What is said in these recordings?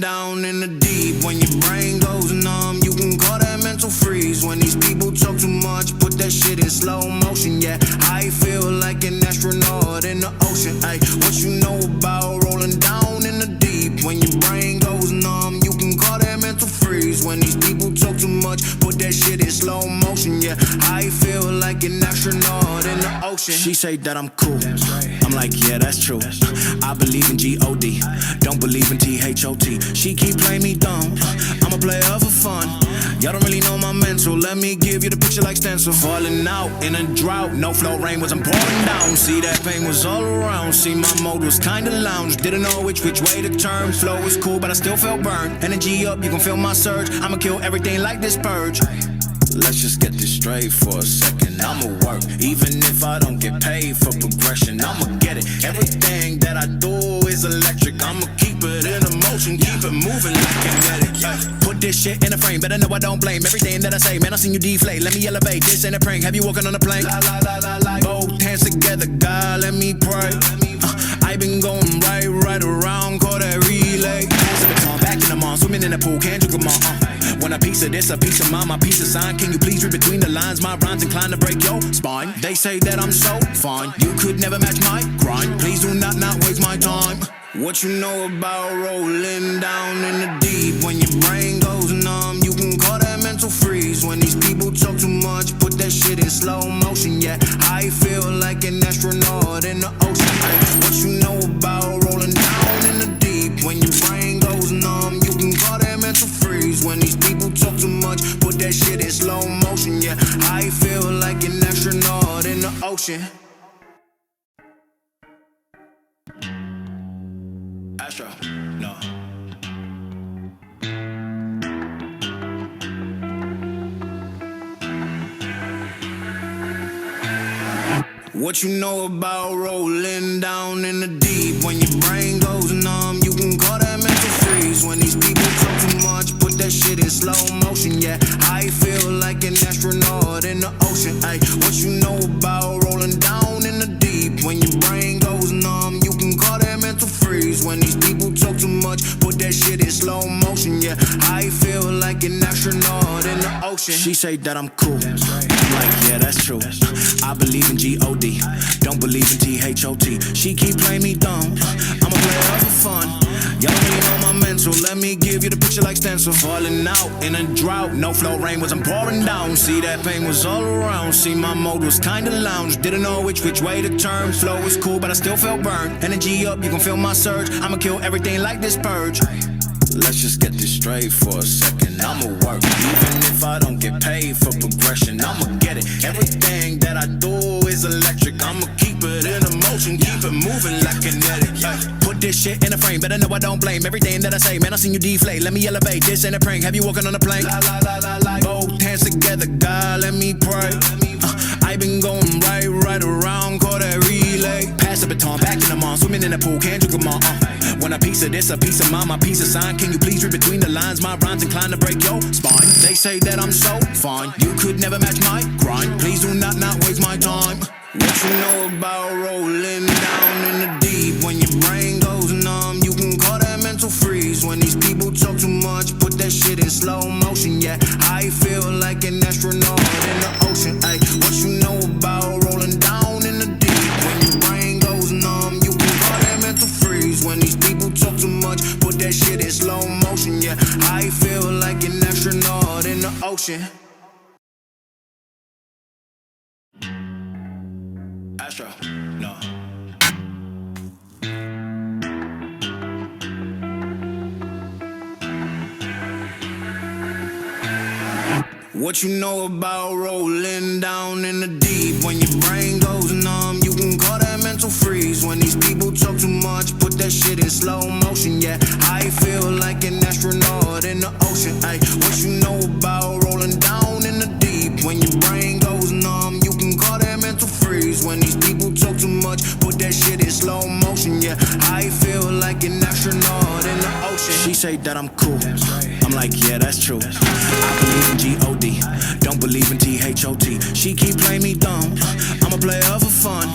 Down in the deep, when your brain goes numb, you can call that mental freeze. When these people talk too much, put that shit in slow motion. Yeah, I feel like an astronaut in the ocean. Ay, what you know about rolling down in the deep? When your brain goes numb, you can call that mental freeze. When these people talk too much, put that shit in slow motion. Yeah, I feel like an astronaut in the ocean. She say that I'm cool, I'm like, yeah, that's true. I believe in G-O-D, don't believe in T-H-O-T. She keep playing me dumb, I'm a player for fun. Y'all don't really know my mental, let me give you the picture like stencil. Falling out in a drought, no flow, rain wasn't pouring down. See, that pain was all around, see, my mode was kinda lounge. Didn't know which way to turn, flow was cool but I still felt burned. Energy up, you can feel my surge, I'ma kill everything like this purge. Let's just get this straight for a second. I'ma work, even if I don't get paid for progression. I'ma get it, everything that I do is electric. I'ma keep it in motion, keep it moving like kinetic. Put this shit in a frame, better know I don't blame everything that I say. Man, I seen you deflate, let me elevate. This ain't a prank, have you walking on a plane? Both hands together, God, let me pray. I been going right around, call that relay. Pass the baton, back in the mall, swimming in the pool, can't drink them all. Want a piece of this, a piece of mine, my piece of sign. Can you please read between the lines? My rhymes inclined to break your spine. They say that I'm so fine, you could never match my grind. Please do not waste my time. What you know about rolling down in the deep? When your brain goes numb, you can call that mental freeze. When these people talk too much, put that shit in slow motion. Yeah, I feel like an astronaut in the ocean. Ay, what you know about rolling down in the deep? When your brain goes numb, you can call that mental freeze. When these people talk too much, put that shit in slow motion. Yeah, I feel like an astronaut in the ocean. Astro, no. What you know about rolling down in the deep? When your brain goes numb, you can call that mental freeze. When these people talk too much, put that shit in slow motion. Yeah, I feel like an astronaut in the ocean. Ay, what you know about rolling down in the deep? When your brain goes numb, you can call that mental freeze. When these people talk too much, put that shit in slow motion. Yeah, I feel like an astronaut in the ocean. She say that I'm cool, I'm like, yeah, that's true. I believe in G-O-D, don't believe in T-H-O-T. She keep playing me dumb, I'm a player for fun. Y'all don't really know my mental, let me give you the picture like stencil. Falling out in a drought, no flow, rain wasn't pouring down. See, that pain was all around, see, my mode was kinda lounge. Didn't know which way to turn, flow was cool but I still felt burned. Energy up, you can feel my surge, I'ma kill everything like this purge. Let's just get this straight for a second. I'ma work, even if I don't get paid for progression. I'ma get it, everything that I do is electric. I'ma keep it in motion, keep it moving like kinetic. Put this shit in a frame, better know I don't blame everything that I say. Man, I seen you deflate, let me elevate. This ain't a prank, have you walking on a plane? Both hands together, God, let me pray. I been going right around, call that relay. Pass the baton, back in the mall, swimming in the pool, can't drink them all. Want a piece of this, a piece of mine, my piece of sign. Can you please read between the lines? My rhymes inclined to break your spine. They say that I'm so fine, you could never match my grind. Please do not waste my time. What you know about rolling down in the deep? When your brain goes numb, you can call that mental freeze. When these people talk too much, put that shit in slow motion. Yeah, I feel like an astronaut in the ocean. Ay, what you know about rolling down in the deep? When your brain goes numb, you can call that mental freeze. When these people talk too much, put that shit in slow motion. Yeah, I feel like an astronaut in the ocean. Astro, no. What you know about rolling down in the deep? When your brain goes numb, you can call that mental freeze. When these people talk too much, put that shit in slow motion. Yeah, I feel like an astronaut in the ocean. Ay, what you know about rolling down in the deep? When your brain goes numb, you can call that mental freeze. When these people talk too much, put that shit in slow motion. Yeah, I feel like an astronaut in the ocean. She say that I'm cool, I'm like, yeah, that's true. I believe in G-O-D, don't believe in T-H-O-T. She keep playing me dumb, I'm a player for fun.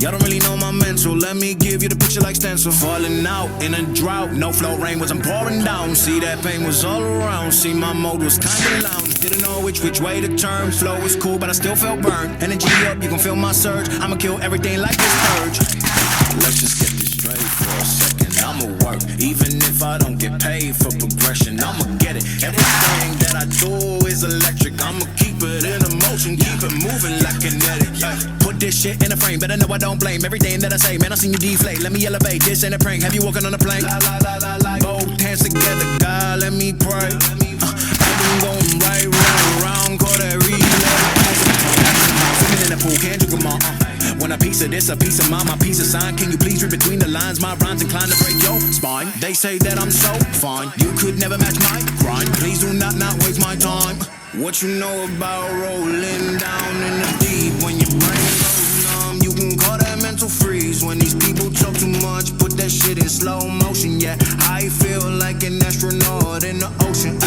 Y'all don't really know my mental. Let me give you the picture like stencil. Falling out in a drought, no flow, rain wasn't pouring down. See, that pain was all around. See, my mode was kinda lounge. Didn't know which way to turn. Flow was cool, but I still felt burned. Energy up, you can feel my surge. I'ma kill everything like this purge. Let's just get this straight for a second. I'ma work, even if I don't get paid for progression. I'ma get it. Everything that I do is electric. I'ma keep it in motion, keep it moving like kinetic. Put this shit in a frame, better know I don't blame everything that I say. Man, I seen you deflate. Let me elevate. This ain't a prank. Have you walking on a plane? Both hands together, God, let me pray. I've been going right, round, call that relay. Swimming in the pool, can't drink them all. When a piece of this, a piece of mine, my piece of sign. Can you please read between the lines? My rhymes inclined to break your spine. They say that I'm so fine, you could never match my grind. Please do not waste my time. What you know about rolling down in the deep? When your brain goes numb, you can call that mental freeze. When these people talk too much, put that shit in slow motion. Yeah, I feel like an astronaut in the ocean.